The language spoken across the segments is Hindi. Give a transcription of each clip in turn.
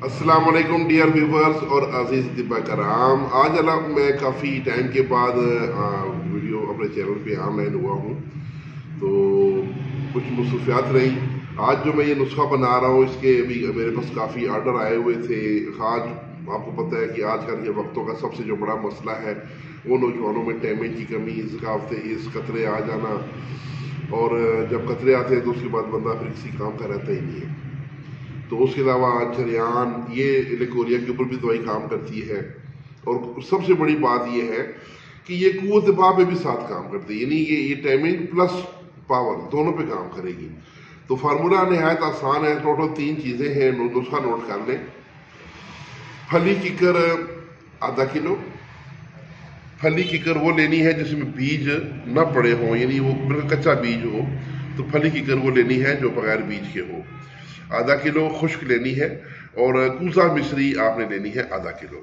अस्सलाम वालेकुम डियर व्यूवर्स और अजीज़ तिब्बा कराम। आज अल्लाह मैं काफ़ी टाइम के बाद वीडियो अपने चैनल पे ऑनलाइन हुआ हूँ, तो कुछ मसरूफियात रही। आज जो मैं ये नुस्खा बना रहा हूँ इसके अभी मेरे पास काफ़ी आर्डर आए हुए थे। आज आपको पता है कि आजकल के वक्तों का सबसे जो बड़ा मसला है वो नौजवानों में टैमेज की कमी, इस कतरे आ जाना, और जब कतरे आते हैं तो उसके बाद बंदा फिर किसी काम का रहता ही नहीं है। तो उसके अलावा जरियान, ये लिकोरिया के ऊपर भी दवाई काम करती है। और सबसे बड़ी बात ये है कि ये कुव्वत दफा पे भी साथ काम करती है, यानी ये टाइमिंग प्लस पावर दोनों पे काम करेगी। तो फार्मूला नहायत आसान है। टोटल 3 चीज़ें हैं, नुस्खा नोट कर लें। फली किकर आधा किलो। फली किकर वो लेनी है जिसमें बीज न पड़े हों, यानी वो बिल्कुल कच्चा बीज हो। तो फली किकर वो लेनी है जो बगैर बीज के हो। आधा किलो खुश्क लेनी है। और कूजा मिश्री आपने लेनी है आधा किलो।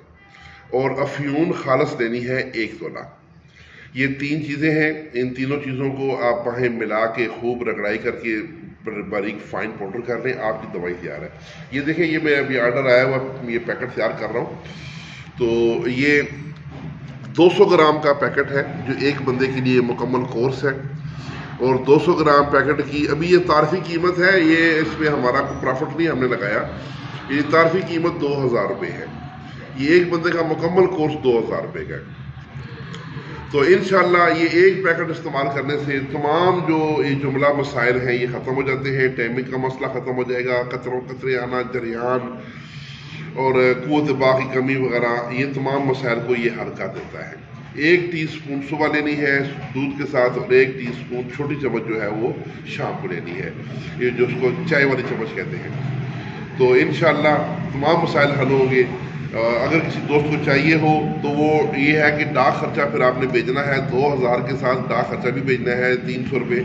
और अफ्यून खालस लेनी है 1 तोला। ये 3 चीज़ें हैं। इन तीनों चीज़ों को आप वहाँ मिला के खूब रगड़ाई करके बारीक फाइन पाउडर कर लें, आपकी दवाई तैयार है। ये देखें, ये मैं अभी ऑर्डर आया हुआ, ये पैकेट तैयार कर रहा हूँ। तो ये 200 ग्राम का पैकेट है जो एक बंदे के लिए मुकम्मल कोर्स है। और 200 ग्राम पैकेट की अभी ये तारफी कीमत है, ये इसमें हमारा कोई प्रॉफिट नहीं हमने लगाया। ये तारफी कीमत 2000 रुपये है। ये एक बंदे का मुकम्मल कोर्स 2000 रुपये का है। तो इंशाल्लाह ये एक पैकेट इस्तेमाल करने से तमाम जो ये जुमला मसाइल हैं ये ख़त्म हो जाते हैं। टाइमिंग का मसला ख़त्म हो जाएगा, कतरे आना, जरियान और कुव्वत दफा की कमी वगैरह, ये तमाम मसाइल को ये हल कर देता है। 1 टीस्पून सुबह लेनी है दूध के साथ, और 1 टीस्पून छोटी चम्मच जो है वो शाम को लेनी है, ये जो उसको चाय वाली चम्मच कहते हैं। तो इंशाल्लाह तमाम मसाइल हल होंगे। अगर किसी दोस्त को चाहिए हो तो वो ये है कि डाक खर्चा फिर आपने भेजना है 2000 के साथ, डाक खर्चा भी भेजना है 300 रुपये,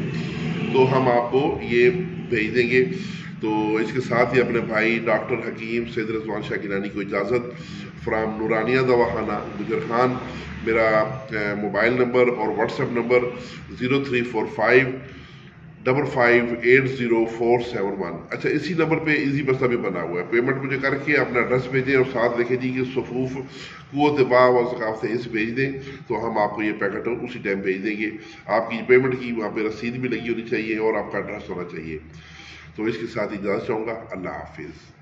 तो हम आपको ये भेज देंगे। तो इसके साथ ही अपने भाई डॉक्टर हकीम सैयद रिजवान शाह गिलानी को इजाज़त। फ्राम नूरानिया दवाखाना गुजर खान। मेरा मोबाइल नंबर और व्हाट्सएप नंबर 0345 5580 471। अच्छा, इसी नंबर पे इजी बस्ता भी बना हुआ है। पेमेंट मुझे करके अपना एड्रेस भेजें और साथ लिखे जी कि सफूफ कुव्वत दफा और ज़कात से इस भेज दें, तो हम आपको ये पैकेट उसी टाइम भेज देंगे। आपकी पेमेंट की वहाँ पे रसीद भी लगी होनी चाहिए और आपका एड्रेस होना चाहिए। तो इसके साथ इजाज़त चाहूँगा। अल्लाह हाफिज़।